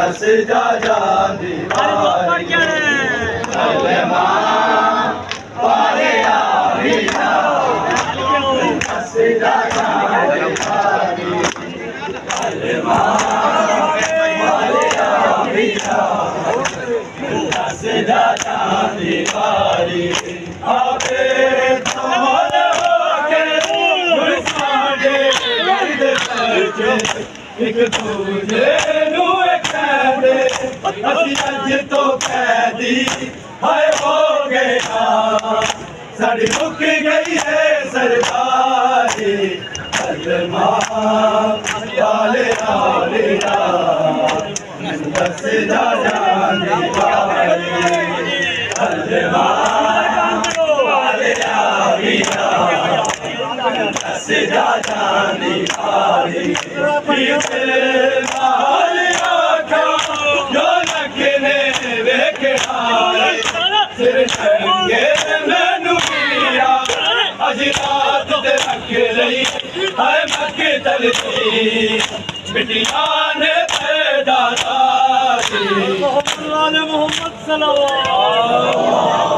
दस जा दीवारी वाले दस जा दीवारी दस जा दीवारी आवे एक दूजे नू कहदे असी अज तो कैदी हाय हो गया साड़ी मुक गई है सरदारी वाले दस जा दीवारी वाले दस जा दीवारी जो लखने वेखा सिर चंगे मैनू पिया अज रात ते रख लई हाय मक्के चलती बिटिया ने पैदा दी मोहम्मद सल्लल्लाहु